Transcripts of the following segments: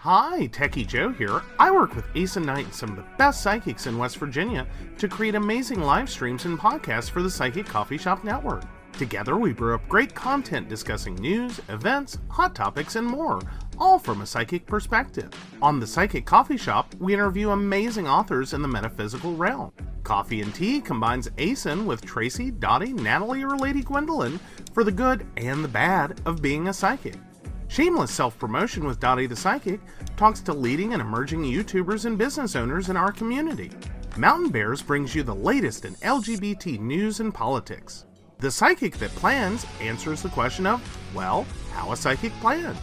Hi, Techie Joe here. I work with Ace and Knight and some of the best psychics in West Virginia to create amazing live streams and podcasts for the Psychic Coffee Shop Network. Together, we brew up great content discussing news, events, hot topics, and more, all from a psychic perspective. On the Psychic Coffee Shop, we interview amazing authors in the metaphysical realm. Coffee and Tea combines ACEN with Tracy, Dottie, Natalie, or Lady Gwendolyn for the good and the bad of being a psychic. Shameless Self-Promotion with Dottie the Psychic talks to leading and emerging YouTubers and business owners in our community. Mountain Bears brings you the latest in LGBT news and politics. The Psychic That Plans answers the question of, well, how a psychic plans.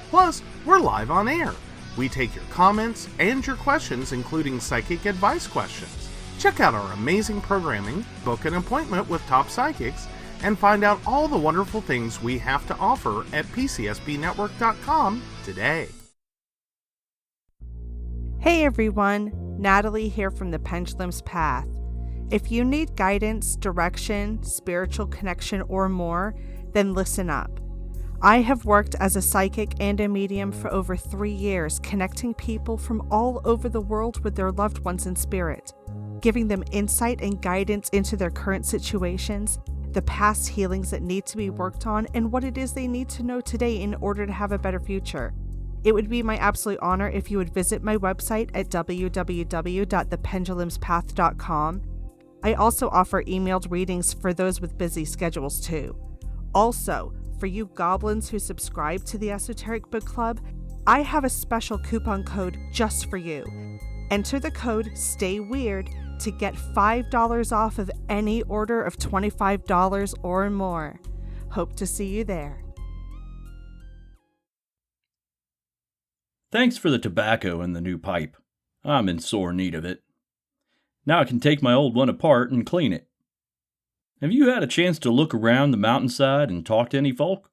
Plus, we're live on air. We take your comments and your questions, including psychic advice questions. Check out our amazing programming, book an appointment with top psychics, and find out all the wonderful things we have to offer at pcsbnetwork.com today. Hey everyone, Natalie here from the Pendulum's Path. If you need guidance, direction, spiritual connection, or more, then listen up. I have worked as a psychic and a medium for over 3 years, connecting people from all over the world with their loved ones in spirit, giving them insight and guidance into their current situations, the past healings that need to be worked on, and what it is they need to know today in order to have a better future. It would be my absolute honor if you would visit my website at www.thependulumspath.com. I also offer emailed readings for those with busy schedules too. Also, for you goblins who subscribe to the Esoteric Book Club, I have a special coupon code just for you. Enter the code STAYWEIRD to get $5 off of any order of $25 or more. Hope to see you there. Thanks for the tobacco and the new pipe. I'm in sore need of it. Now I can take my old one apart and clean it. Have you had a chance to look around the mountainside and talk to any folk?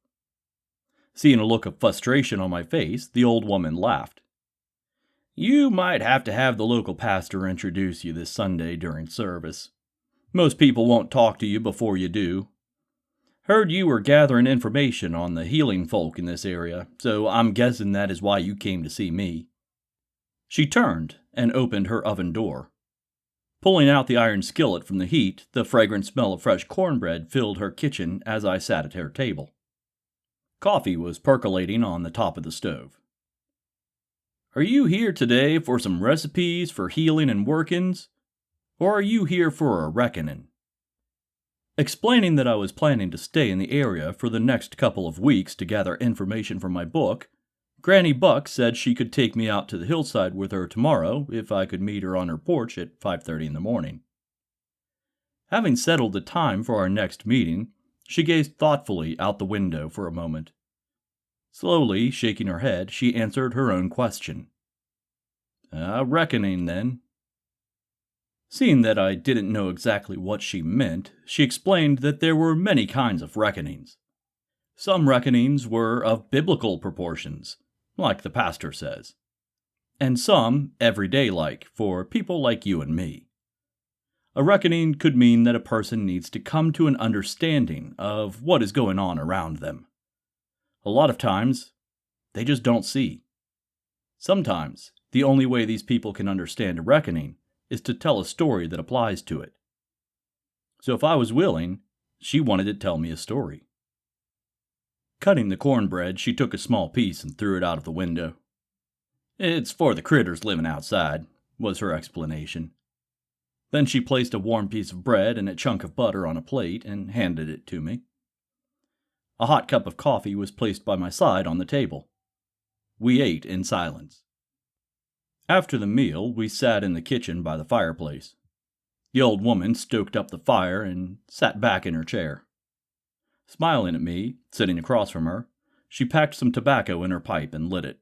Seeing a look of frustration on my face, the old woman laughed. You might have to have the local pastor introduce you this Sunday during service. Most people won't talk to you before you do. Heard you were gathering information on the healing folk in this area, so I'm guessing that is why you came to see me. She turned and opened her oven door. Pulling out the iron skillet from the heat, the fragrant smell of fresh cornbread filled her kitchen as I sat at her table. Coffee was percolating on the top of the stove. Are you here today for some recipes for healing and workings, or are you here for a reckoning? Explaining that I was planning to stay in the area for the next couple of weeks to gather information for my book, Granny Buck said she could take me out to the hillside with her tomorrow if I could meet her on her porch at 5:30 in the morning. Having settled the time for our next meeting, she gazed thoughtfully out the window for a moment. Slowly shaking her head, she answered her own question. A reckoning, then. Seeing that I didn't know exactly what she meant, she explained that there were many kinds of reckonings. Some reckonings were of biblical proportions, like the pastor says, and some everyday-like for people like you and me. A reckoning could mean that a person needs to come to an understanding of what is going on around them. A lot of times, they just don't see. Sometimes, the only way these people can understand a reckoning is to tell a story that applies to it. So if I was willing, she wanted to tell me a story. Cutting the cornbread, she took a small piece and threw it out of the window. It's for the critters living outside, was her explanation. Then she placed a warm piece of bread and a chunk of butter on a plate and handed it to me. A hot cup of coffee was placed by my side on the table. We ate in silence. After the meal, we sat in the kitchen by the fireplace. The old woman stoked up the fire and sat back in her chair. Smiling at me, sitting across from her, she packed some tobacco in her pipe and lit it.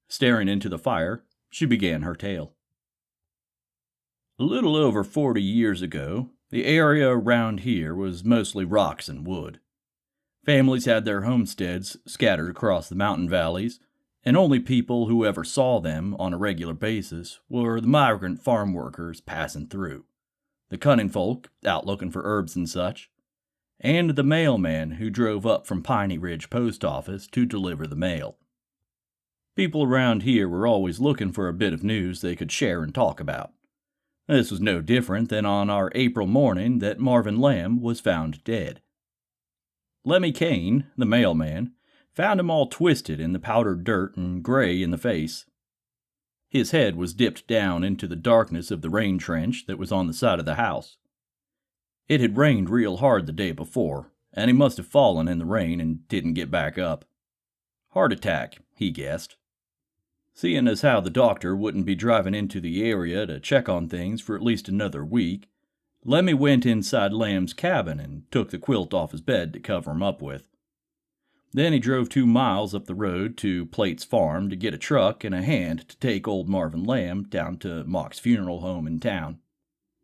Staring into the fire, she began her tale. A little over 40 years ago, the area around here was mostly rocks and wood. Families had their homesteads scattered across the mountain valleys, and only people who ever saw them on a regular basis were the migrant farm workers passing through, the cunning folk out looking for herbs and such, and the mailman who drove up from Piney Ridge Post Office to deliver the mail. People around here were always looking for a bit of news they could share and talk about. This was no different than on our April morning that Marvin Lamb was found dead. Lemmy Kane, the mailman, found him all twisted in the powdered dirt and gray in the face. His head was dipped down into the darkness of the rain trench that was on the side of the house. It had rained real hard the day before, and he must have fallen in the rain and didn't get back up. Heart attack, he guessed. Seeing as how the doctor wouldn't be driving into the area to check on things for at least another week, Lemmy went inside Lamb's cabin and took the quilt off his bed to cover him up with. Then he drove 2 miles up the road to Plate's farm to get a truck and a hand to take old Marvin Lamb down to Mock's funeral home in town.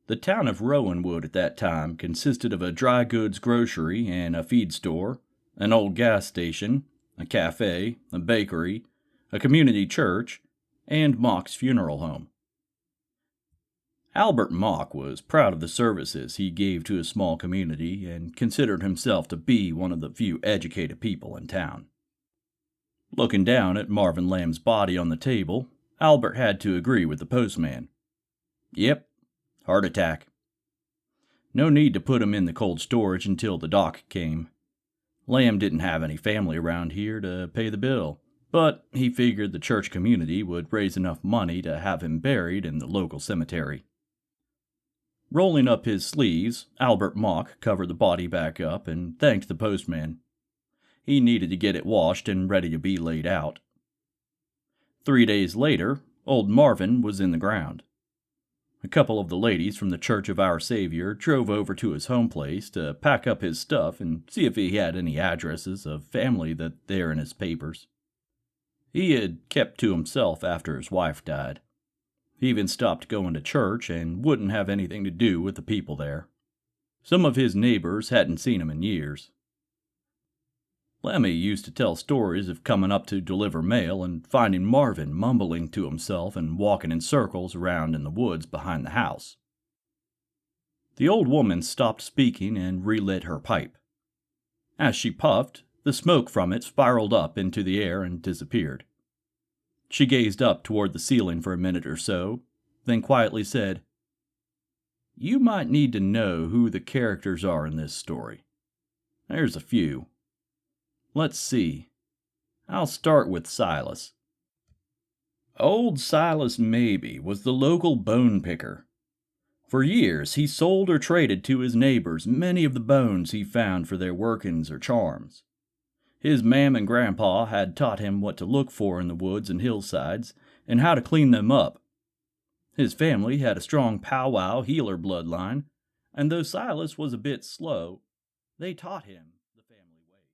The town of Rowanwood at that time consisted of a dry goods grocery and a feed store, an old gas station, a cafe, a bakery, a community church, and Mock's funeral home. Albert Mock was proud of the services he gave to his small community and considered himself to be one of the few educated people in town. Looking down at Marvin Lamb's body on the table, Albert had to agree with the postman. Yep, heart attack. No need to put him in the cold storage until the doc came. Lamb didn't have any family around here to pay the bill, but he figured the church community would raise enough money to have him buried in the local cemetery. Rolling up his sleeves, Albert Mock covered the body back up and thanked the postman. He needed to get it washed and ready to be laid out. 3 days later, old Marvin was in the ground. A couple of the ladies from the Church of Our Savior drove over to his home place to pack up his stuff and see if he had any addresses of family that they're in his papers. He had kept to himself after his wife died. He even stopped going to church and wouldn't have anything to do with the people there. Some of his neighbors hadn't seen him in years. Lemmy used to tell stories of coming up to deliver mail and finding Marvin mumbling to himself and walking in circles around in the woods behind the house. The old woman stopped speaking and relit her pipe. As she puffed, the smoke from it spiraled up into the air and disappeared. She gazed up toward the ceiling for a minute or so, then quietly said, "You might need to know who the characters are in this story. There's a few. Let's see. I'll start with Silas." Old Silas Mabie was the local bone picker. For years he sold or traded to his neighbors many of the bones he found for their workings or charms. His mam and grandpa had taught him what to look for in the woods and hillsides, and how to clean them up. His family had a strong powwow healer bloodline, and though Silas was a bit slow, they taught him the family ways.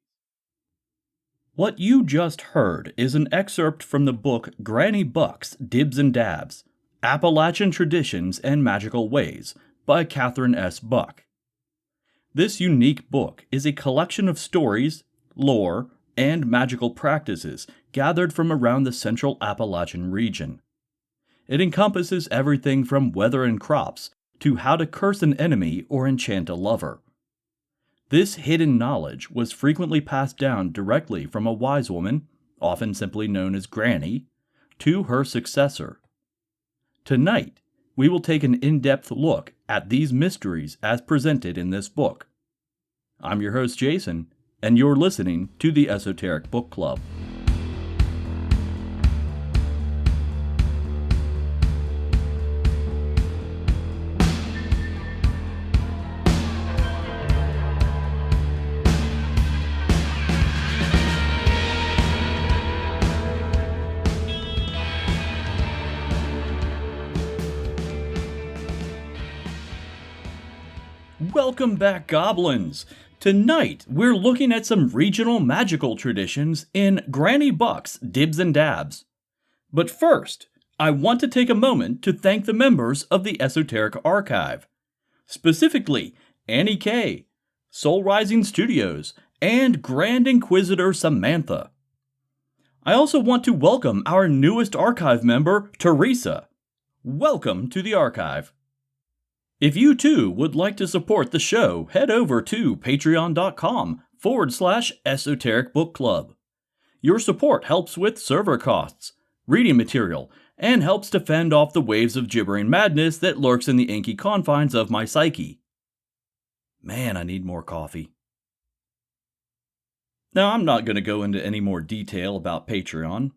What you just heard is an excerpt from the book Granny Buck's Dibs and Dabs, Appalachian Traditions and Magical Ways by Catherine S. Buck. This unique book is a collection of stories, lore, and magical practices gathered from around the central Appalachian region. It encompasses everything from weather and crops to how to curse an enemy or enchant a lover. This hidden knowledge was frequently passed down directly from a wise woman, often simply known as Granny, to her successor. Tonight, we will take an in-depth look at these mysteries as presented in this book. I'm your host, Jason, and you're listening to the Esoteric Book Club. Welcome back, Goblins! Tonight, we're looking at some regional magical traditions in Granny Buck's Dibs and Dabs. But first, I want to take a moment to thank the members of the Esoteric Archive. Specifically, Annie K., Soul Rising Studios, and Grand Inquisitor Samantha. I also want to welcome our newest archive member, Teresa. Welcome to the archive. If you too would like to support the show, head over to patreon.com/Esoteric Book Club. Your support helps with server costs, reading material, and helps to fend off the waves of gibbering madness that lurks in the inky confines of my psyche. Man, I need more coffee. Now, I'm not going to go into any more detail about Patreon.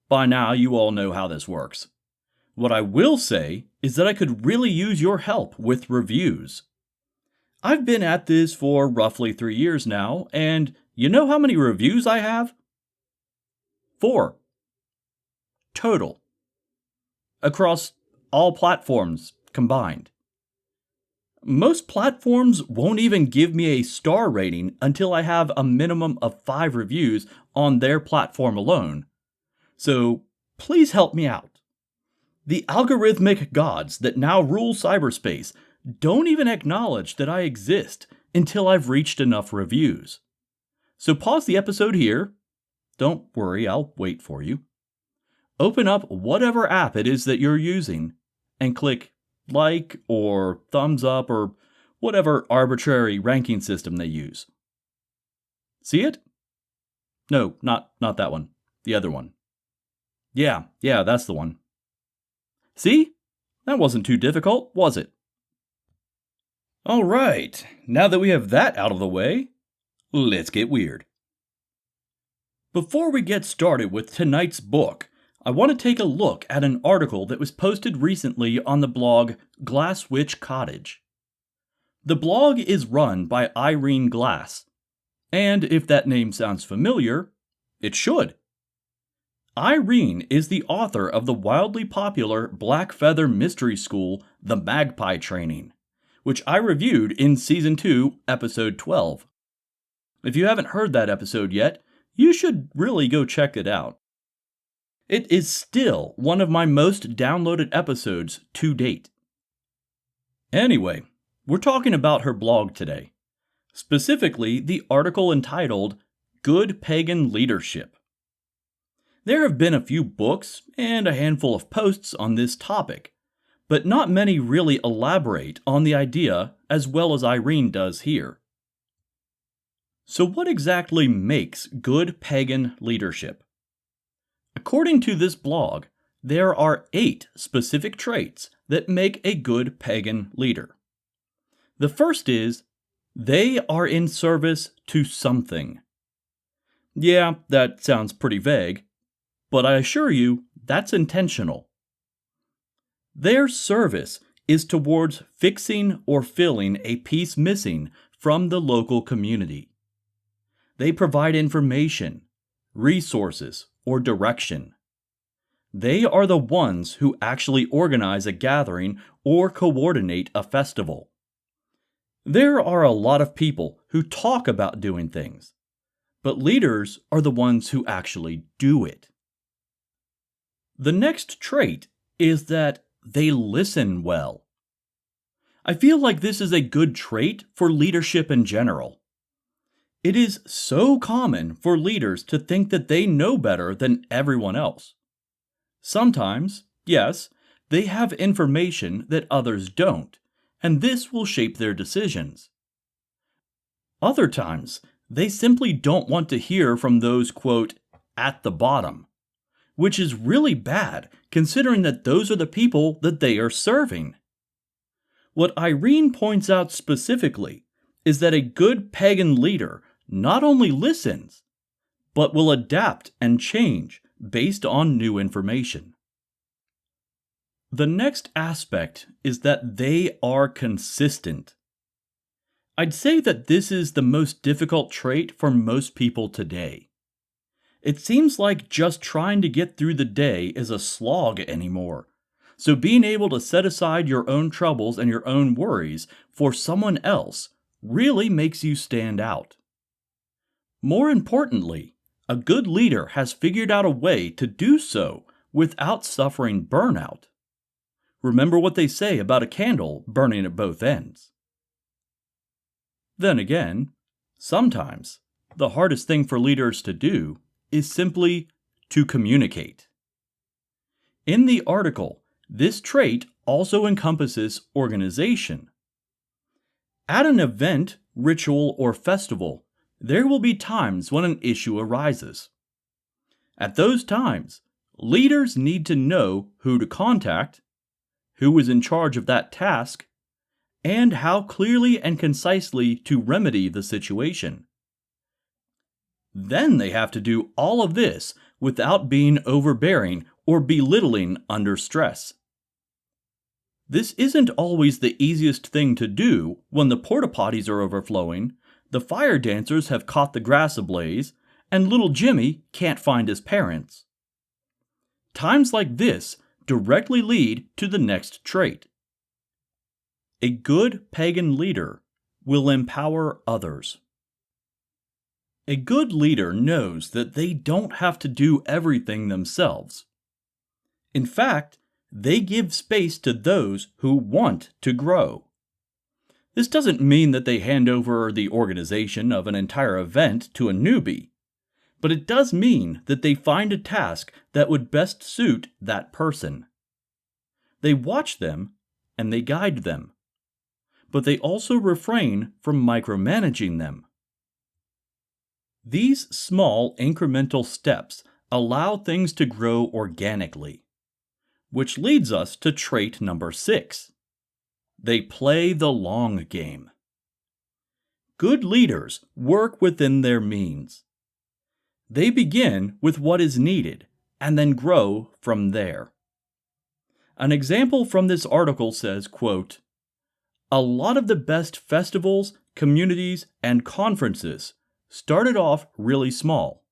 By now, you all know how this works. What I will say is that I could really use your help with reviews. I've been at this for roughly 3 years now, and you know how many reviews I have? 4. Total. Across all platforms combined. Most platforms won't even give me a star rating until I have a minimum of 5 reviews on their platform alone. So please help me out. The algorithmic gods that now rule cyberspace don't even acknowledge that I exist until I've reached enough reviews. So pause the episode here. Don't worry, I'll wait for you. Open up whatever app it is that you're using and click like or thumbs up or whatever arbitrary ranking system they use. See it? No, not that one. The other one. Yeah, that's the one. See? That wasn't too difficult, was it? Alright, now that we have that out of the way, let's get weird. Before we get started with tonight's book, I want to take a look at an article that was posted recently on the blog Glass Witch Cottage. The blog is run by Irene Glass, and if that name sounds familiar, it should. Irene is the author of the wildly popular Black Feather Mystery School, The Magpie Training, which I reviewed in Season 2, Episode 12. If you haven't heard that episode yet, you should really go check it out. It is still one of my most downloaded episodes to date. Anyway, we're talking about her blog today. Specifically, the article entitled, Good Pagan Leadership. There have been a few books and a handful of posts on this topic, but not many really elaborate on the idea as well as Irene does here. So what exactly makes good pagan leadership? According to this blog, there are 8 specific traits that make a good pagan leader. The first is, they are in service to something. Yeah, that sounds pretty vague, but I assure you, that's intentional. Their service is towards fixing or filling a piece missing from the local community. They provide information, resources, or direction. They are the ones who actually organize a gathering or coordinate a festival. There are a lot of people who talk about doing things, but leaders are the ones who actually do it. The next trait is that they listen well. I feel like this is a good trait for leadership in general. It is so common for leaders to think that they know better than everyone else. Sometimes, yes, they have information that others don't, and this will shape their decisions. Other times, they simply don't want to hear from those, quote, at the bottom, which is really bad considering that those are the people that they are serving. What Irene points out specifically is that a good pagan leader not only listens, but will adapt and change based on new information. The next aspect is that they are consistent. I'd say that this is the most difficult trait for most people today. It seems like just trying to get through the day is a slog anymore, so being able to set aside your own troubles and your own worries for someone else really makes you stand out. More importantly, a good leader has figured out a way to do so without suffering burnout. Remember what they say about a candle burning at both ends. Then again, sometimes the hardest thing for leaders to do is simply to communicate. In the article, this trait also encompasses organization. At an event, ritual, or festival, there will be times when an issue arises. At those times, leaders need to know who to contact, who is in charge of that task, and how clearly and concisely to remedy the situation. Then they have to do all of this without being overbearing or belittling under stress. This isn't always the easiest thing to do when the porta potties are overflowing, the fire dancers have caught the grass ablaze, and little Jimmy can't find his parents. Times like this directly lead to the next trait. A good pagan leader will empower others. A good leader knows that they don't have to do everything themselves. In fact, they give space to those who want to grow. This doesn't mean that they hand over the organization of an entire event to a newbie, but it does mean that they find a task that would best suit that person. They watch them and they guide them, but they also refrain from micromanaging them. These small incremental steps allow things to grow organically, which leads us to trait number 6. They play the long game. Good leaders work within their means. They begin with what is needed and then grow from there. An example from this article says, quote, "A lot of the best festivals, communities, and conferences started off really small,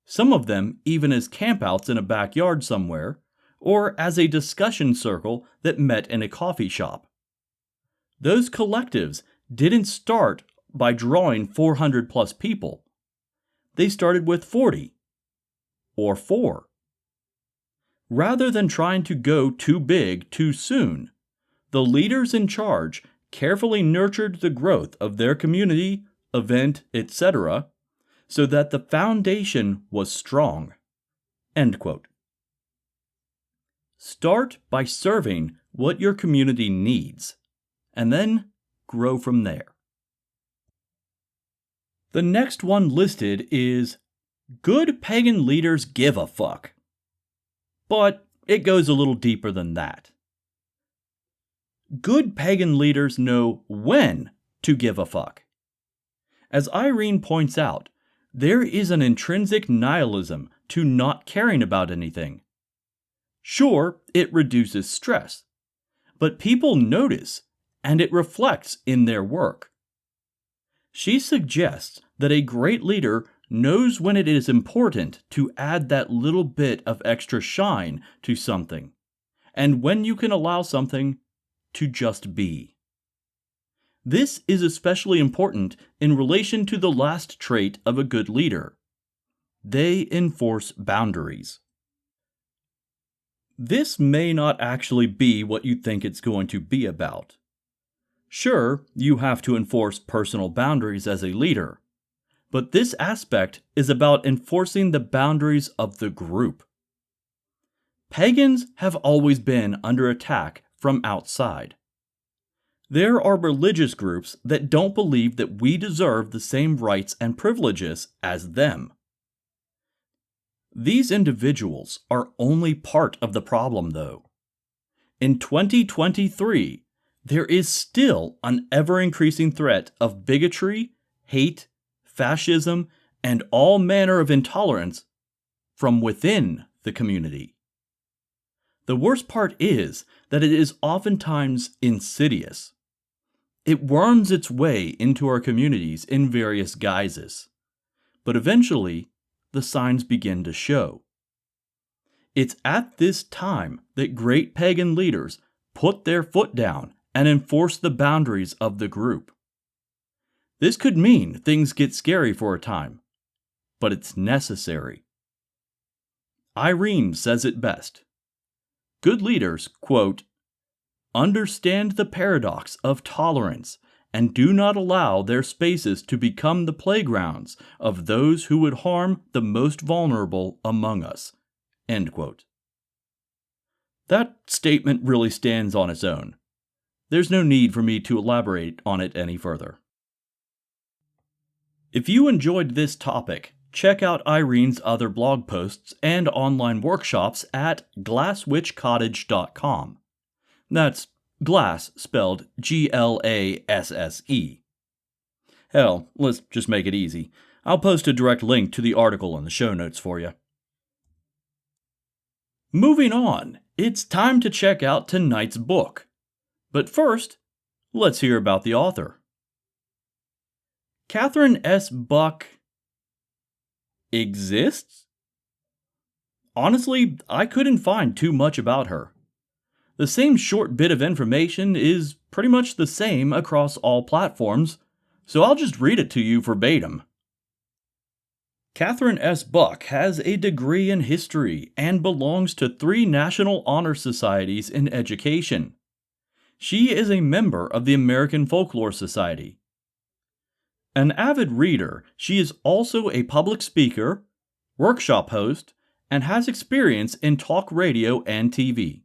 some of them even as campouts in a backyard somewhere, or as a discussion circle that met in a coffee shop. Those collectives didn't start by drawing 400 plus people. They started with 40 or 4. Rather than trying to go too big too soon, the leaders in charge carefully nurtured the growth of their community, event, etc., so that the foundation was strong." End quote. Start by serving what your community needs, and then grow from there. The next one listed is good pagan leaders give a fuck. But it goes a little deeper than that. Good pagan leaders know when to give a fuck. As Irene points out, there is an intrinsic nihilism to not caring about anything. Sure, it reduces stress, but people notice, and it reflects in their work. She suggests that a great leader knows when it is important to add that little bit of extra shine to something, and when you can allow something to just be. This is especially important in relation to the last trait of a good leader. They enforce boundaries. This may not actually be what you think it's going to be about. Sure, you have to enforce personal boundaries as a leader, but this aspect is about enforcing the boundaries of the group. Pagans have always been under attack from outside. There are religious groups that don't believe that we deserve the same rights and privileges as them. These individuals are only part of the problem, though. In 2023, there is still an ever-increasing threat of bigotry, hate, fascism, and all manner of intolerance from within the community. The worst part is that it is oftentimes insidious. It worms its way into our communities in various guises, but eventually the signs begin to show. It's at this time that great pagan leaders put their foot down and enforce the boundaries of the group. This could mean things get scary for a time, but it's necessary. Irene says it best. Good leaders, quote, understand the paradox of tolerance and do not allow their spaces to become the playgrounds of those who would harm the most vulnerable among us. End quote. That statement really stands on its own. There's no need for me to elaborate on it any further. If you enjoyed this topic, check out Irene's other blog posts and online workshops at glasswitchcottage.com. That's glass spelled Glasse. Hell, let's just make it easy. I'll post a direct link to the article in the show notes for you. Moving on, it's time to check out tonight's book. But first, let's hear about the author. Catherine S. Buck exists? Honestly, I couldn't find too much about her. The same short bit of information is pretty much the same across all platforms, so I'll just read it to you verbatim. Catherine S. Buck has a degree in history and belongs to 3 National Honor Societies in education. She is a member of the American Folklore Society. An avid reader, she is also a public speaker, workshop host, and has experience in talk radio and TV.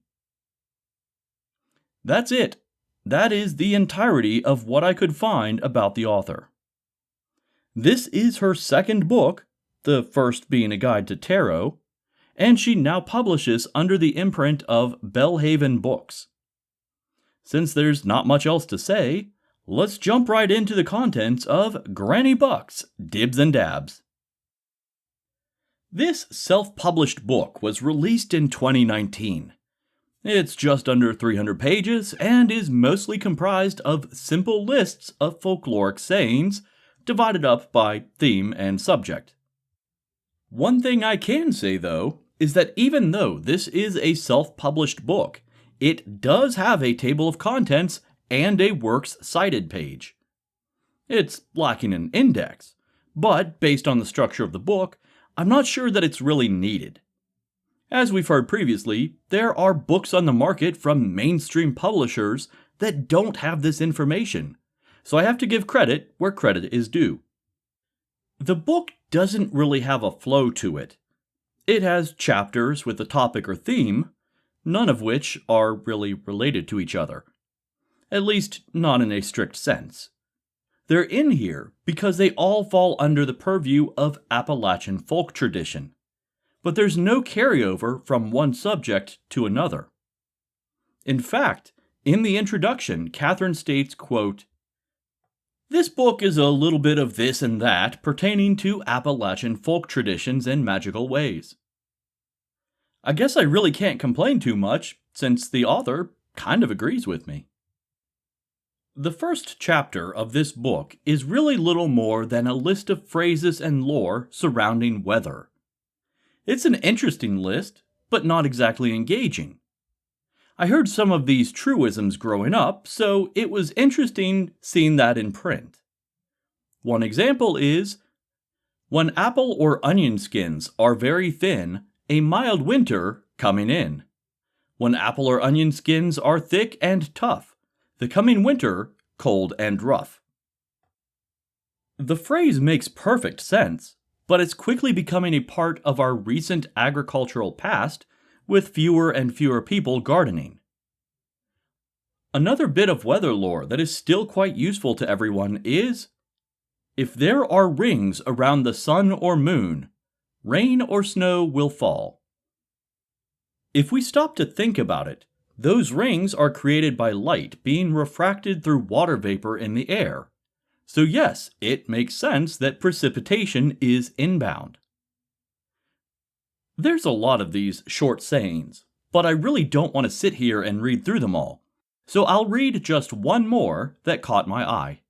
That's it. That is the entirety of what I could find about the author. This is her second book, the first being a guide to tarot, and she now publishes under the imprint of Bellhaven Books. Since there's not much else to say, let's jump right into the contents of Granny Buck's Dibs and Dabs. This self-published book was released in 2019. It's just under 300 pages and is mostly comprised of simple lists of folkloric sayings, divided up by theme and subject. One thing I can say, though, is that even though this is a self-published book, it does have a table of contents and a works cited page. It's lacking an index, but based on the structure of the book, I'm not sure that it's really needed. As we've heard previously, there are books on the market from mainstream publishers that don't have this information, so I have to give credit where credit is due. The book doesn't really have a flow to it. It has chapters with a topic or theme, none of which are really related to each other. At least, not in a strict sense. They're in here because they all fall under the purview of Appalachian folk tradition, but there's no carryover from one subject to another. In fact, in the introduction, Catherine states, quote, "This book is a little bit of this and that pertaining to Appalachian folk traditions and magical ways." I guess I really can't complain too much, since the author kind of agrees with me. The first chapter of this book is really little more than a list of phrases and lore surrounding weather. It's an interesting list, but not exactly engaging. I heard some of these truisms growing up, so it was interesting seeing that in print. One example is, "When apple or onion skins are very thin, a mild winter coming in. When apple or onion skins are thick and tough, the coming winter cold and rough." The phrase makes perfect sense, but it's quickly becoming a part of our recent agricultural past, with fewer and fewer people gardening. Another bit of weather lore that is still quite useful to everyone is, "If there are rings around the sun or moon, rain or snow will fall." If we stop to think about it, those rings are created by light being refracted through water vapor in the air. So yes, it makes sense that precipitation is inbound. There's a lot of these short sayings, but I really don't want to sit here and read through them all, so I'll read just one more that caught my eye.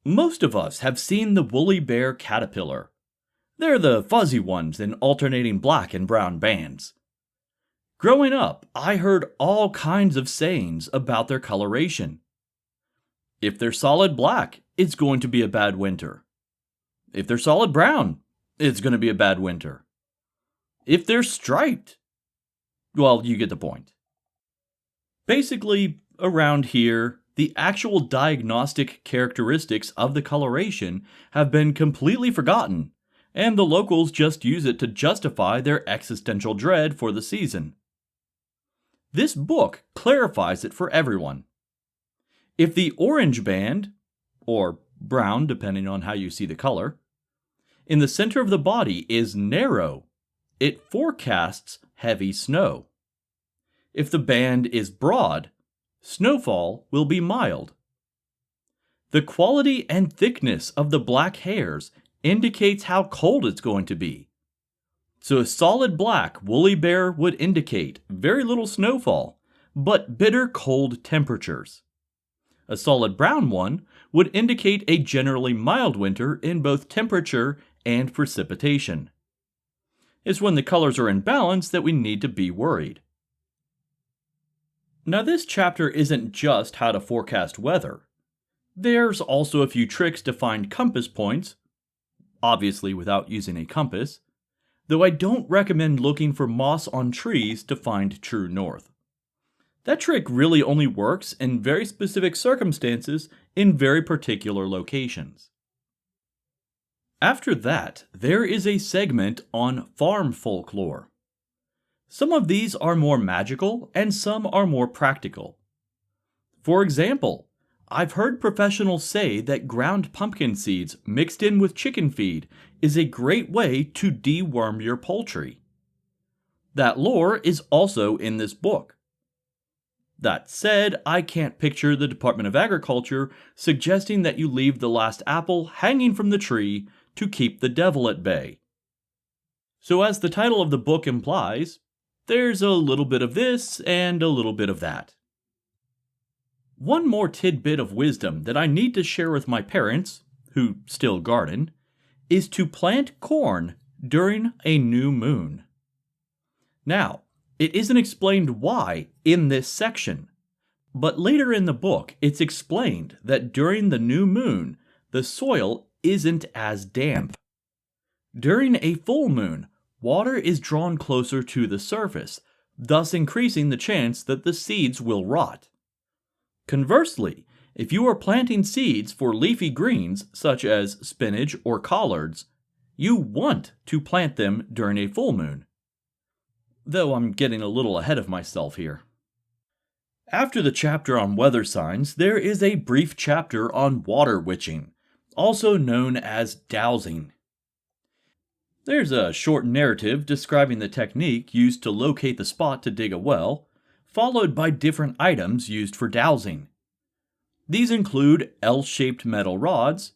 Most of us have seen the woolly bear caterpillar. They're the fuzzy ones in alternating black and brown bands. Growing up, I heard all kinds of sayings about their coloration. If they're solid black, it's going to be a bad winter. If they're solid brown, it's going to be a bad winter. If they're striped, well, you get the point. Basically, around here, the actual diagnostic characteristics of the coloration have been completely forgotten, and the locals just use it to justify their existential dread for the season. This book clarifies it for everyone. If the orange band, or brown depending on how you see the color, in the center of the body is narrow, it forecasts heavy snow. If the band is broad, snowfall will be mild. The quality and thickness of the black hairs indicates how cold it's going to be. So a solid black woolly bear would indicate very little snowfall, but bitter cold temperatures. A solid brown one would indicate a generally mild winter in both temperature and precipitation. It's when the colors are in balance that we need to be worried. Now this chapter isn't just how to forecast weather. There's also a few tricks to find compass points, obviously without using a compass, though I don't recommend looking for moss on trees to find true north. That trick really only works in very specific circumstances in very particular locations. After that, there is a segment on farm folklore. Some of these are more magical and some are more practical. For example, I've heard professionals say that ground pumpkin seeds mixed in with chicken feed is a great way to deworm your poultry. That lore is also in this book. That said, I can't picture the Department of Agriculture suggesting that you leave the last apple hanging from the tree to keep the devil at bay. So as the title of the book implies, there's a little bit of this and a little bit of that. One more tidbit of wisdom that I need to share with my parents, who still garden, is to plant corn during a new moon. Now, it isn't explained why in this section, but later in the book it's explained that during the new moon, the soil isn't as damp. During a full moon, water is drawn closer to the surface, thus increasing the chance that the seeds will rot. Conversely, if you are planting seeds for leafy greens such as spinach or collards, you want to plant them during a full moon. Though I'm getting a little ahead of myself here. After the chapter on weather signs, there is a brief chapter on water witching, also known as dowsing. There's a short narrative describing the technique used to locate the spot to dig a well, followed by different items used for dowsing. These include L-shaped metal rods,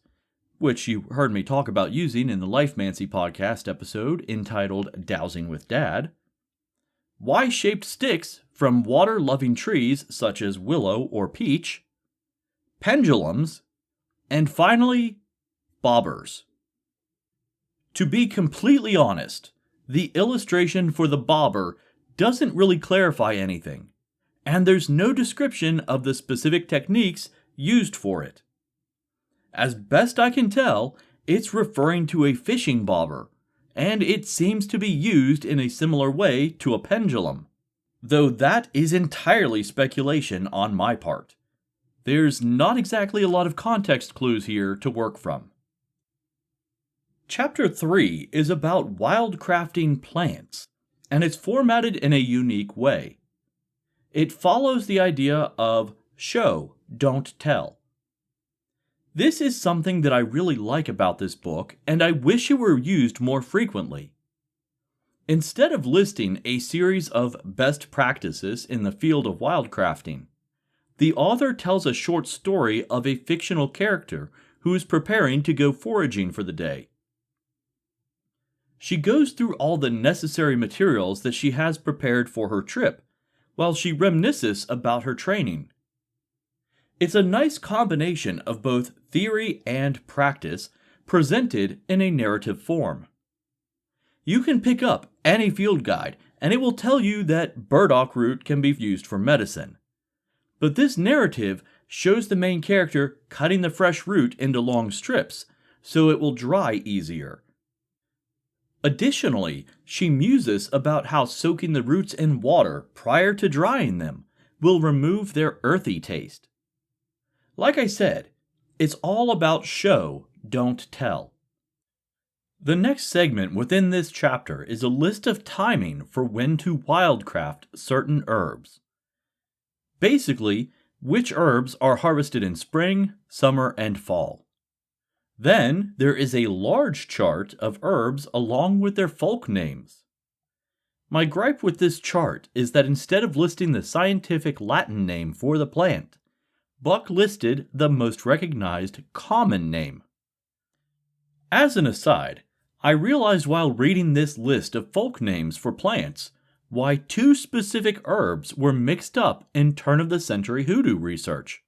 which you heard me talk about using in the Lifemancy podcast episode entitled Dowsing with Dad, Y-shaped sticks from water-loving trees such as willow or peach, pendulums, and finally, bobbers. To be completely honest, the illustration for the bobber doesn't really clarify anything, and there's no description of the specific techniques used for it. As best I can tell, it's referring to a fishing bobber, and it seems to be used in a similar way to a pendulum, though that is entirely speculation on my part. There's not exactly a lot of context clues here to work from. Chapter 3 is about wildcrafting plants, and it's formatted in a unique way. It follows the idea of show, don't tell. This is something that I really like about this book, and I wish it were used more frequently. Instead of listing a series of best practices in the field of wildcrafting, the author tells a short story of a fictional character who is preparing to go foraging for the day. She goes through all the necessary materials that she has prepared for her trip, while she reminisces about her training. It's a nice combination of both theory and practice presented in a narrative form. You can pick up any field guide and it will tell you that burdock root can be used for medicine. But this narrative shows the main character cutting the fresh root into long strips so it will dry easier. Additionally, she muses about how soaking the roots in water prior to drying them will remove their earthy taste. Like I said, it's all about show, don't tell. The next segment within this chapter is a list of timing for when to wildcraft certain herbs. Basically, which herbs are harvested in spring, summer, and fall. Then there is a large chart of herbs along with their folk names. My gripe with this chart is that instead of listing the scientific Latin name for the plant, Buck listed the most recognized common name. As an aside, I realized while reading this list of folk names for plants why two specific herbs were mixed up in turn-of-the-century hoodoo research.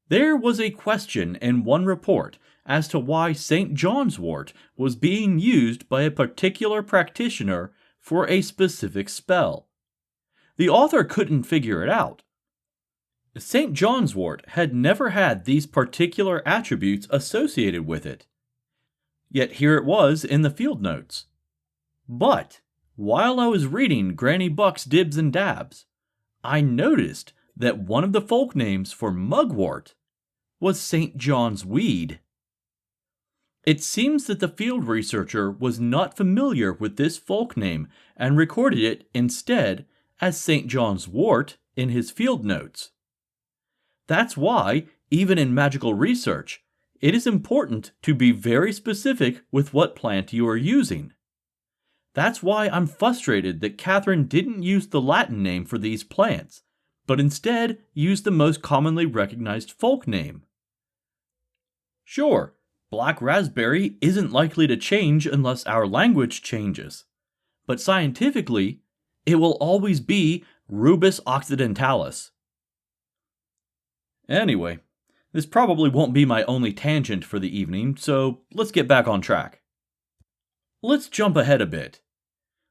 There was a question in one report as to why St. John's wort was being used by a particular practitioner for a specific spell. The author couldn't figure it out. St. John's wort had never had these particular attributes associated with it. Yet here it was in the field notes. But while I was reading Granny Buck's Dibs and Dabs, I noticed that one of the folk names for mugwort was St. John's weed. It seems that the field researcher was not familiar with this folk name and recorded it instead as St. John's wort in his field notes. That's why, even in magical research, it is important to be very specific with what plant you are using. That's why I'm frustrated that Catherine didn't use the Latin name for these plants, but instead used the most commonly recognized folk name. Sure, black raspberry isn't likely to change unless our language changes, but scientifically, it will always be Rubus occidentalis. Anyway, this probably won't be my only tangent for the evening, so let's get back on track. Let's jump ahead a bit.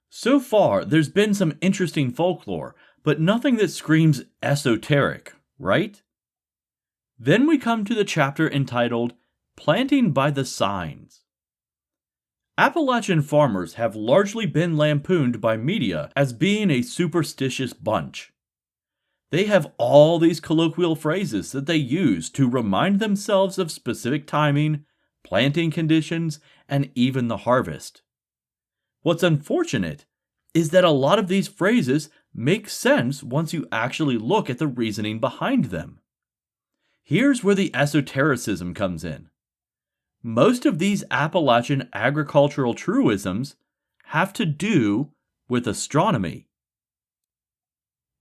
So far, there's been some interesting folklore, but nothing that screams esoteric, right? Then we come to the chapter entitled Planting by the Signs. Appalachian farmers have largely been lampooned by media as being a superstitious bunch. They have all these colloquial phrases that they use to remind themselves of specific timing, planting conditions, and even the harvest. What's unfortunate is that a lot of these phrases make sense once you actually look at the reasoning behind them. Here's where the esotericism comes in. Most of these Appalachian agricultural truisms have to do with astronomy.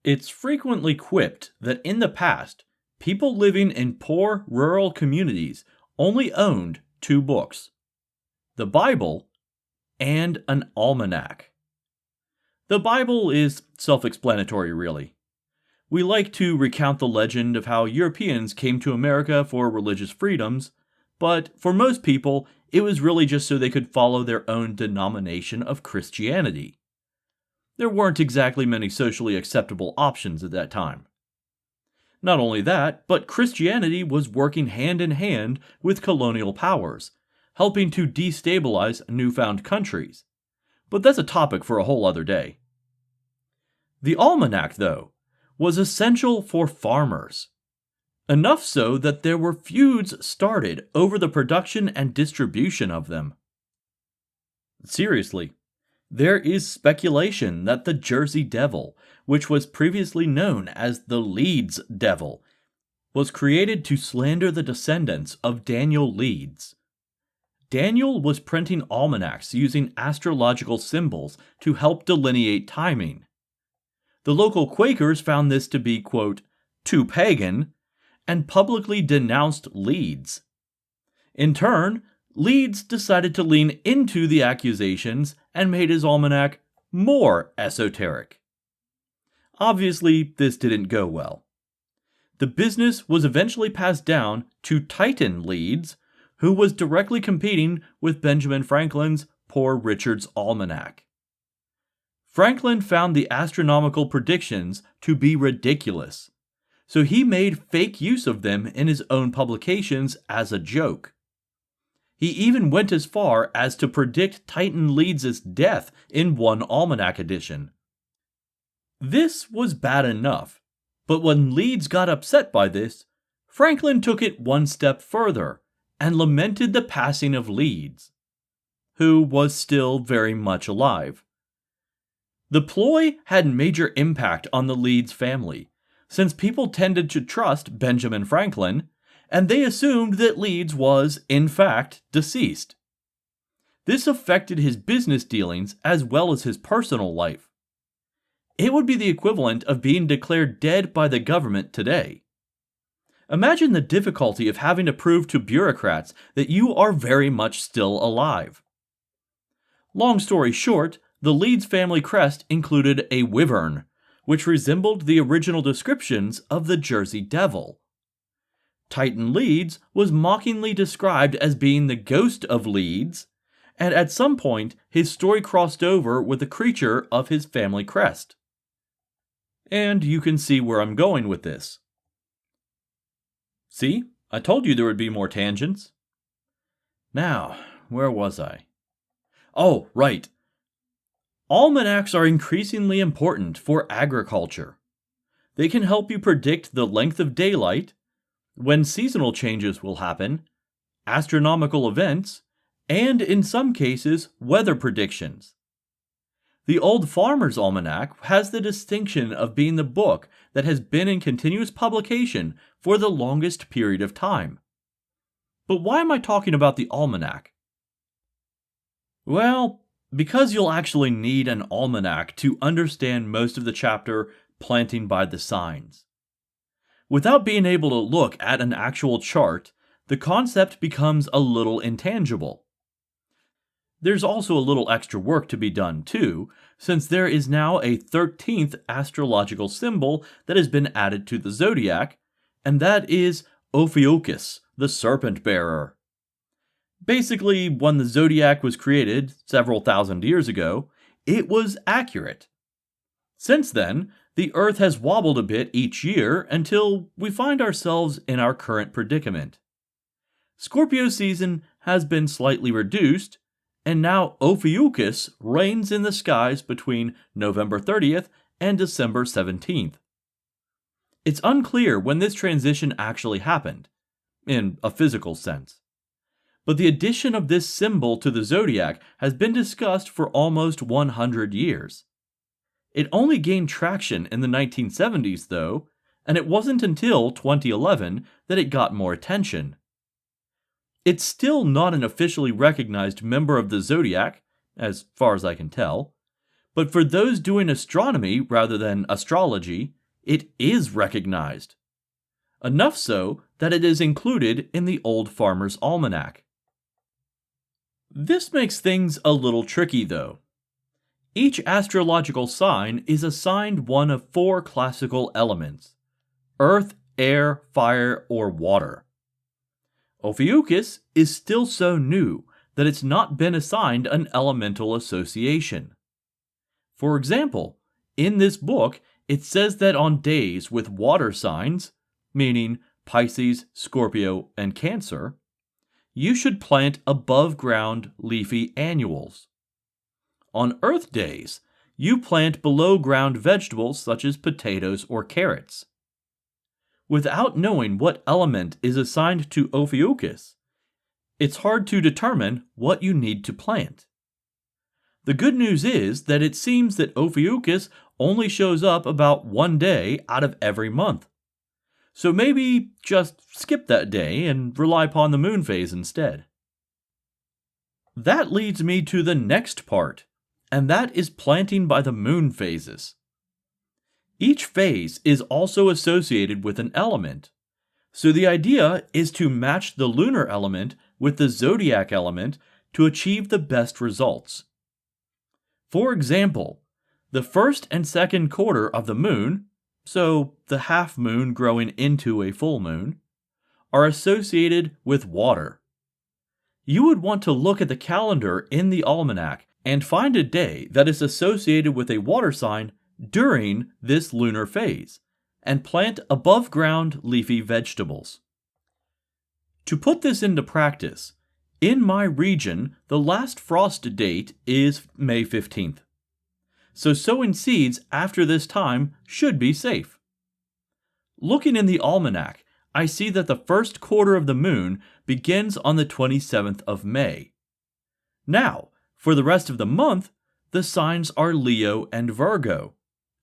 It's frequently quipped that in the past, people living in poor rural communities only owned two books, the Bible and an almanac. The Bible is self-explanatory, really. We like to recount the legend of how Europeans came to America for religious freedoms, but for most people, it was really just so they could follow their own denomination of Christianity. There weren't exactly many socially acceptable options at that time. Not only that, but Christianity was working hand in hand with colonial powers, helping to destabilize newfound countries. But that's a topic for a whole other day. The almanac, though, was essential for farmers. Enough so that there were feuds started over the production and distribution of them. Seriously, there is speculation that the Jersey Devil, which was previously known as the Leeds Devil, was created to slander the descendants of Daniel Leeds. Daniel was printing almanacs using astrological symbols to help delineate timing. The local Quakers found this to be, quote, too pagan, and publicly denounced Leeds. In turn, Leeds decided to lean into the accusations and made his almanac more esoteric. Obviously, this didn't go well. The business was eventually passed down to Titan Leeds, who was directly competing with Benjamin Franklin's Poor Richard's Almanac. Franklin found the astronomical predictions to be ridiculous, so he made fake use of them in his own publications as a joke. He even went as far as to predict Titan Leeds' death in one almanac edition. This was bad enough, but when Leeds got upset by this, Franklin took it one step further and lamented the passing of Leeds, who was still very much alive. The ploy had major impact on the Leeds family, since people tended to trust Benjamin Franklin, and they assumed that Leeds was, in fact, deceased. This affected his business dealings as well as his personal life. It would be the equivalent of being declared dead by the government today. Imagine the difficulty of having to prove to bureaucrats that you are very much still alive. Long story short, the Leeds family crest included a wyvern, which resembled the original descriptions of the Jersey Devil. Titan Leeds was mockingly described as being the ghost of Leeds, and at some point his story crossed over with the creature of his family crest. And you can see where I'm going with this. See, I told you there would be more tangents. Now, where was I? Oh, right. Almanacs are increasingly important for agriculture. They can help you predict the length of daylight, when seasonal changes will happen, astronomical events, and in some cases, weather predictions. The Old Farmer's Almanac has the distinction of being the book that has been in continuous publication for the longest period of time. But why am I talking about the almanac? Well, because you'll actually need an almanac to understand most of the chapter Planting by the Signs. Without being able to look at an actual chart, the concept becomes a little intangible. There's also a little extra work to be done too, since there is now a 13th astrological symbol that has been added to the zodiac, and that is Ophiuchus, the serpent bearer. Basically, when the zodiac was created several thousand years ago, it was accurate. Since then, the Earth has wobbled a bit each year until we find ourselves in our current predicament. Scorpio season has been slightly reduced, and now Ophiuchus reigns in the skies between November 30th and December 17th. It's unclear when this transition actually happened, in a physical sense. But the addition of this symbol to the zodiac has been discussed for almost 100 years. It only gained traction in the 1970s, though, and it wasn't until 2011 that it got more attention. It's still not an officially recognized member of the zodiac, as far as I can tell, but for those doing astronomy rather than astrology, it is recognized. Enough so that it is included in the Old Farmer's Almanac. This makes things a little tricky, though. Each astrological sign is assigned one of 4 classical elements: earth, air, fire, or water. Ophiuchus is still so new that it's not been assigned an elemental association. For example, in this book, it says that on days with water signs, meaning Pisces, Scorpio, and Cancer, you should plant above-ground leafy annuals. On Earth days, you plant below-ground vegetables such as potatoes or carrots. Without knowing what element is assigned to Ophiuchus, it's hard to determine what you need to plant. The good news is that it seems that Ophiuchus only shows up about one day out of every month. So maybe just skip that day and rely upon the moon phase instead. That leads me to the next part, and that is planting by the moon phases. Each phase is also associated with an element, so the idea is to match the lunar element with the zodiac element to achieve the best results. For example, the first and second quarter of the moon, so the half moon growing into a full moon, are associated with water. You would want to look at the calendar in the almanac and find a day that is associated with a water sign during this lunar phase, and plant above-ground leafy vegetables. To put this into practice, in my region, the last frost date is May 15th. So sowing seeds after this time should be safe. Looking in the almanac, I see that the first quarter of the moon begins on the 27th of May. Now, for the rest of the month, the signs are Leo and Virgo,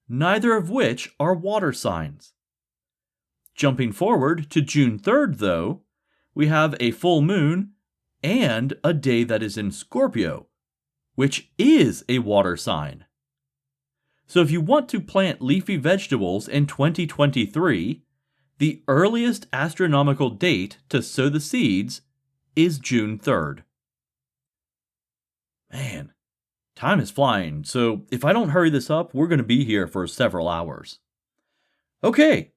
neither of which are water signs. Jumping forward to June 3rd, though, we have a full moon and a day that is in Scorpio, which is a water sign. So if you want to plant leafy vegetables in 2023, the earliest astronomical date to sow the seeds is June 3rd. Man, time is flying, so if I don't hurry this up, we're going to be here for several hours. Okay,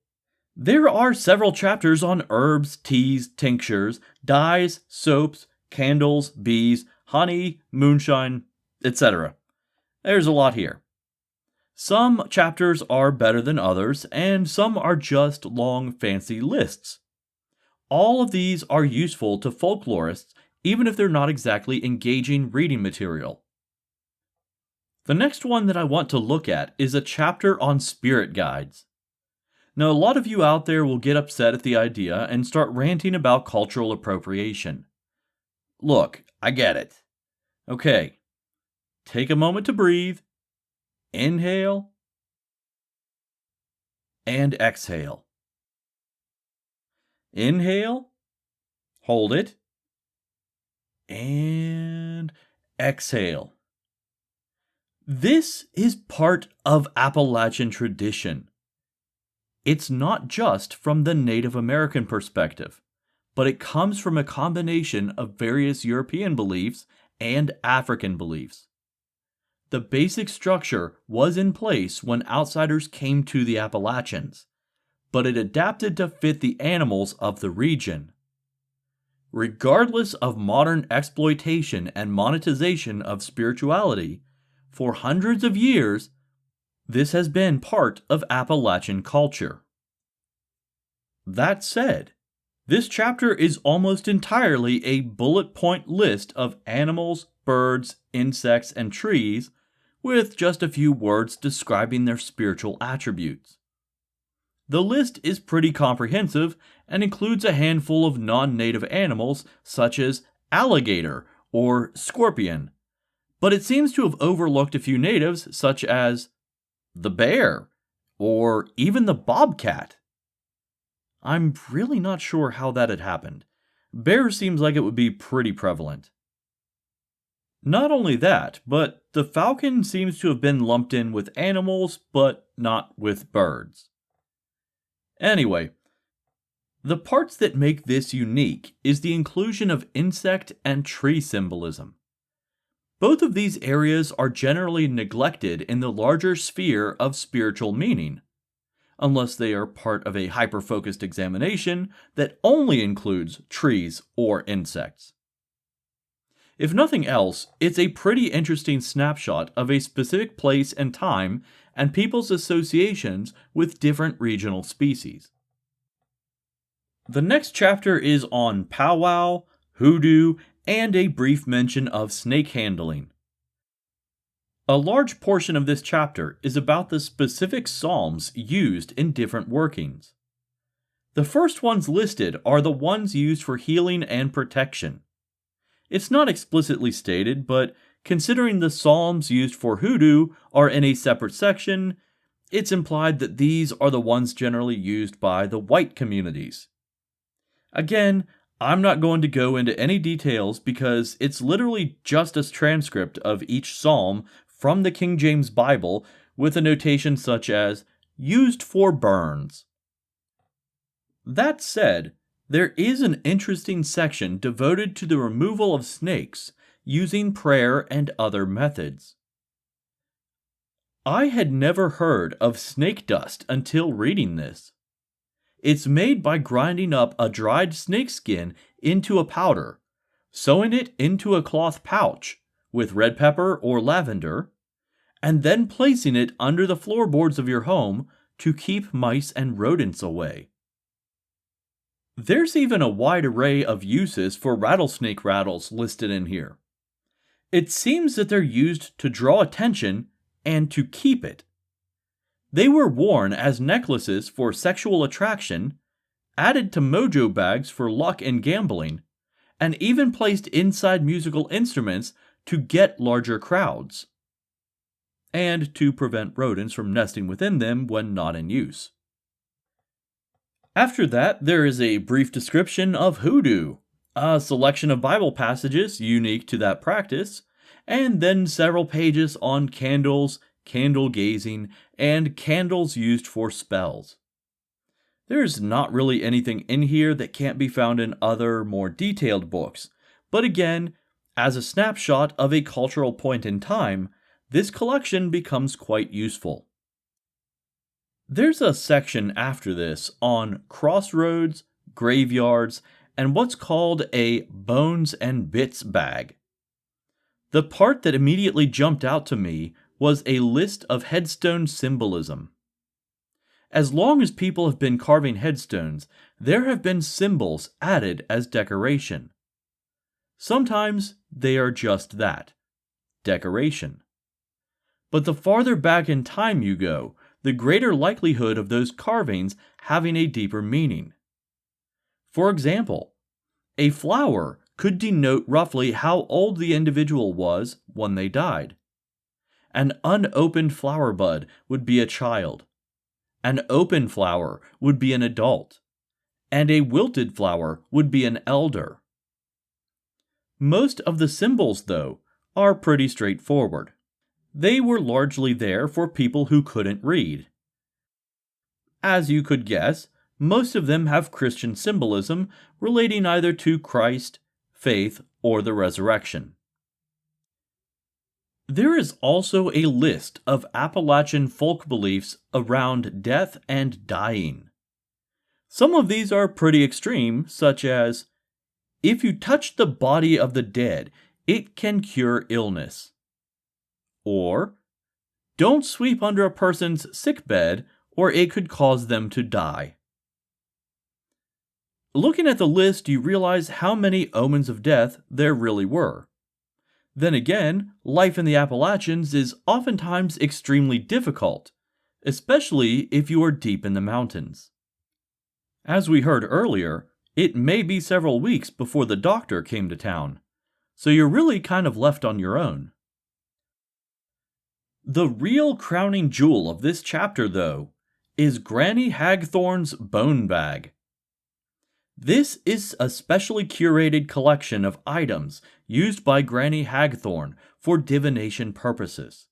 there are several chapters on herbs, teas, tinctures, dyes, soaps, candles, bees, honey, moonshine, etc. There's a lot here. Some chapters are better than others, and some are just long, fancy lists. All of these are useful to folklorists, even if they're not exactly engaging reading material. The next one that I want to look at is a chapter on spirit guides. Now, a lot of you out there will get upset at the idea and start ranting about cultural appropriation. Look, I get it. Okay, take a moment to breathe. Inhale and exhale. Inhale, hold it, and exhale. This is part of Appalachian tradition. It's not just from the Native American perspective, but it comes from a combination of various European beliefs and African beliefs. The basic structure was in place when outsiders came to the Appalachians, but it adapted to fit the animals of the region. Regardless of modern exploitation and monetization of spirituality, for hundreds of years, this has been part of Appalachian culture. That said, this chapter is almost entirely a bullet point list of animals, birds, insects, and trees, with just a few words describing their spiritual attributes. The list is pretty comprehensive and includes a handful of non-native animals such as alligator or scorpion, but it seems to have overlooked a few natives such as the bear or even the bobcat. I'm really not sure how that had happened. Bear seems like it would be pretty prevalent. Not only that, but the falcon seems to have been lumped in with animals, but not with birds. Anyway, the parts that make this unique is the inclusion of insect and tree symbolism. Both of these areas are generally neglected in the larger sphere of spiritual meaning, unless they are part of a hyper-focused examination that only includes trees or insects. If nothing else, it's a pretty interesting snapshot of a specific place and time and people's associations with different regional species. The next chapter is on powwow, hoodoo, and a brief mention of snake handling. A large portion of this chapter is about the specific psalms used in different workings. The first ones listed are the ones used for healing and protection. It's not explicitly stated, but considering the psalms used for hoodoo are in a separate section, it's implied that these are the ones generally used by the white communities. Again, I'm not going to go into any details because it's literally just a transcript of each psalm from the King James Bible with a notation such as, used for burns. That said, there is an interesting section devoted to the removal of snakes using prayer and other methods. I had never heard of snake dust until reading this. It's made by grinding up a dried snake skin into a powder, sewing it into a cloth pouch with red pepper or lavender, and then placing it under the floorboards of your home to keep mice and rodents away. There's even a wide array of uses for rattlesnake rattles listed in here. It seems that they're used to draw attention and to keep it. They were worn as necklaces for sexual attraction, added to mojo bags for luck and gambling, and even placed inside musical instruments to get larger crowds, and to prevent rodents from nesting within them when not in use. After that, there is a brief description of hoodoo, a selection of Bible passages unique to that practice, and then several pages on candles, candle gazing, and candles used for spells. There's not really anything in here that can't be found in other, more detailed books, but again, as a snapshot of a cultural point in time, this collection becomes quite useful. There's a section after this on crossroads, graveyards, and what's called a bones and bits bag. The part that immediately jumped out to me was a list of headstone symbolism. As long as people have been carving headstones, there have been symbols added as decoration. Sometimes they are just that, decoration. But the farther back in time you go, the greater likelihood of those carvings having a deeper meaning. For example, a flower could denote roughly how old the individual was when they died. An unopened flower bud would be a child. An open flower would be an adult. And a wilted flower would be an elder. Most of the symbols, though, are pretty straightforward. They were largely there for people who couldn't read. As you could guess, most of them have Christian symbolism relating either to Christ, faith, or the resurrection. There is also a list of Appalachian folk beliefs around death and dying. Some of these are pretty extreme, such as, if you touch the body of the dead, it can cure illness. Or, don't sweep under a person's sickbed, or it could cause them to die. Looking at the list, you realize how many omens of death there really were. Then again, life in the Appalachians is oftentimes extremely difficult, especially if you are deep in the mountains. As we heard earlier, it may be several weeks before the doctor came to town, so you're really kind of left on your own. The real crowning jewel of this chapter, though, is Granny Hagthorne's Bone Bag. This is a specially curated collection of items used by Granny Hagthorne for divination purposes.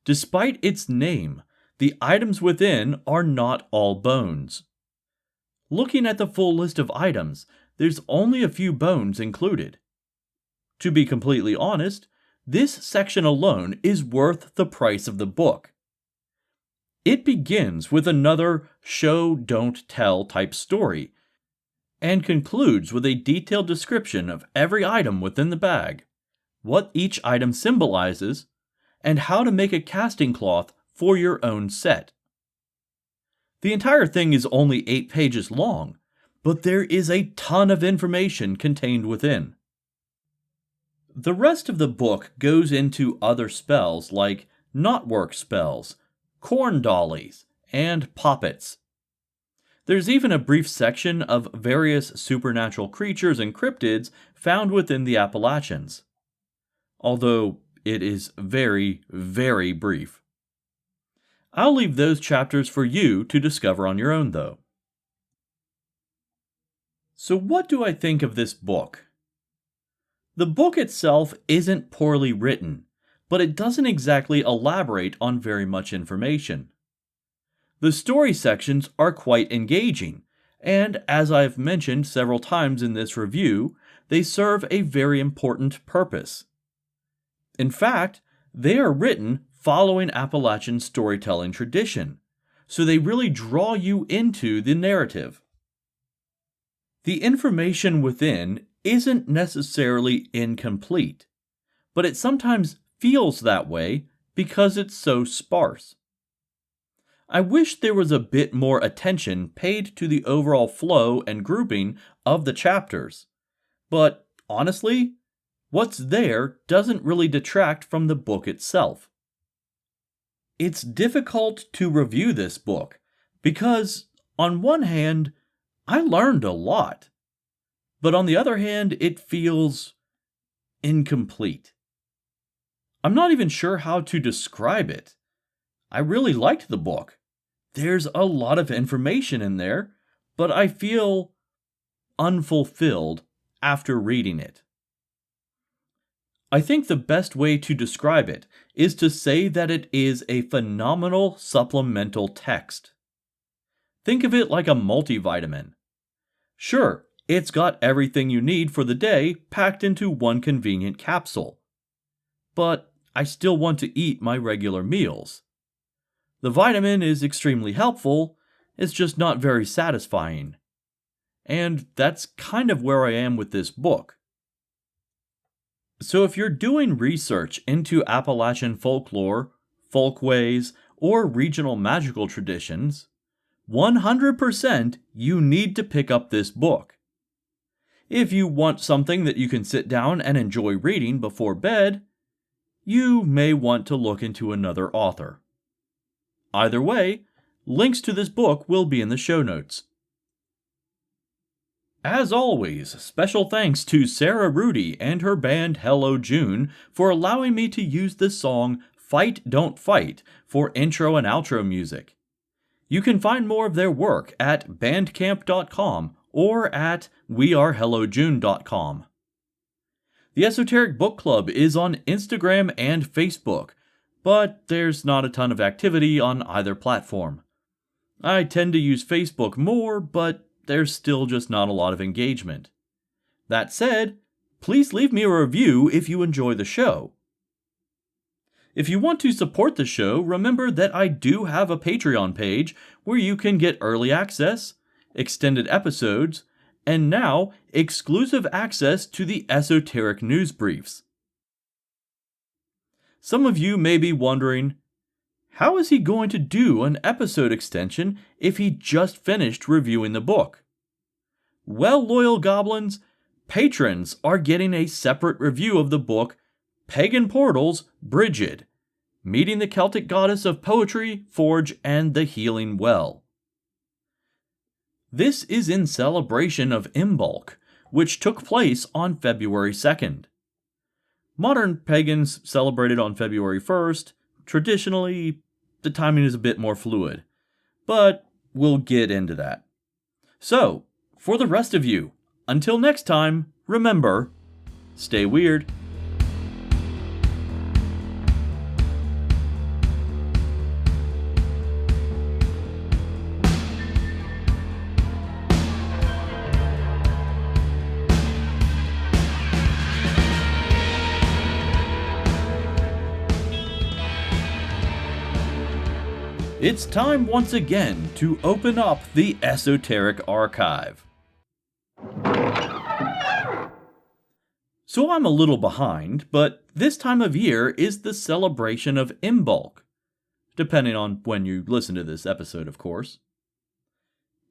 Despite its name, the items within are not all bones. Looking at the full list of items, there's only a few bones included. To be completely honest, this section alone is worth the price of the book. It begins with another show, don't tell type story, and concludes with a detailed description of every item within the bag, what each item symbolizes, and how to make a casting cloth for your own set. The entire thing is only 8 pages long, but there is a ton of information contained within. The rest of the book goes into other spells like knotwork spells, corn dollies, and poppets. There's even a brief section of various supernatural creatures and cryptids found within the Appalachians, although it is very, very brief. I'll leave those chapters for you to discover on your own, though. So what do I think of this book? The book itself isn't poorly written, but it doesn't exactly elaborate on very much information. The story sections are quite engaging, and as I've mentioned several times in this review, they serve a very important purpose. In fact, they are written following Appalachian storytelling tradition, so they really draw you into the narrative. The information within isn't necessarily incomplete, but it sometimes feels that way because it's so sparse. I wish there was a bit more attention paid to the overall flow and grouping of the chapters, but honestly, what's there doesn't really detract from the book itself. It's difficult to review this book because, on one hand, I learned a lot, but on the other hand, it feels incomplete. I'm not even sure how to describe it. I really liked the book. There's a lot of information in there, but I feel unfulfilled after reading it. I think the best way to describe it is to say that it is a phenomenal supplemental text. Think of it like a multivitamin. Sure, it's got everything you need for the day packed into one convenient capsule. But I still want to eat my regular meals. The vitamin is extremely helpful, it's just not very satisfying. And that's kind of where I am with this book. So if you're doing research into Appalachian folklore, folkways, or regional magical traditions, 100% you need to pick up this book. If you want something that you can sit down and enjoy reading before bed, you may want to look into another author. Either way, links to this book will be in the show notes. As always, special thanks to Sarah Rudy and her band Hello June for allowing me to use the song Fight Don't Fight for intro and outro music. You can find more of their work at bandcamp.com or at wearehellojune.com. The Esoteric Book Club is on Instagram and Facebook, but there's not a ton of activity on either platform. I tend to use Facebook more, but there's still just not a lot of engagement. That said, please leave me a review if you enjoy the show. If you want to support the show, remember that I do have a Patreon page where you can get early access, extended episodes, and now exclusive access to the Esoteric News Briefs. Some of you may be wondering, how is he going to do an episode extension if he just finished reviewing the book? Well, loyal goblins, patrons are getting a separate review of the book Pagan Portals, Brigid, Meeting the Celtic Goddess of Poetry, Forge, and the Healing Well. This is in celebration of Imbolc, which took place on February 2nd. Modern pagans celebrated on February 1st. Traditionally, the timing is a bit more fluid, but we'll get into that. So, for the rest of you, until next time, remember, stay weird. It's time once again to open up the Esoteric Archive. So I'm a little behind, but this time of year is the celebration of Imbolc, depending on when you listen to this episode, of course.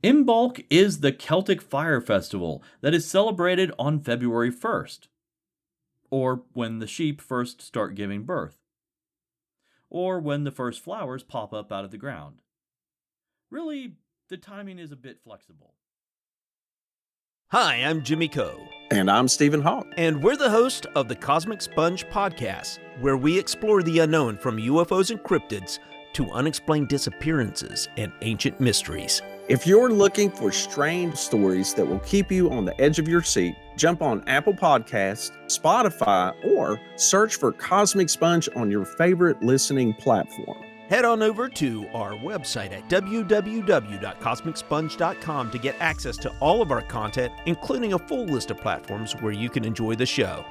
Imbolc is the Celtic fire festival that is celebrated on February 1st, or when the sheep first start giving birth, or when the first flowers pop up out of the ground. Really, the timing is a bit flexible. Hi, I'm Jimmy Coe. And I'm Stephen Hawk. And we're the host of the Cosmic Sponge Podcast, where we explore the unknown from UFOs and cryptids to unexplained disappearances and ancient mysteries. If you're looking for strange stories that will keep you on the edge of your seat, jump on Apple Podcasts, Spotify, or search for Cosmic Sponge on your favorite listening platform. Head on over to our website at www.cosmicsponge.com to get access to all of our content, including a full list of platforms where you can enjoy the show.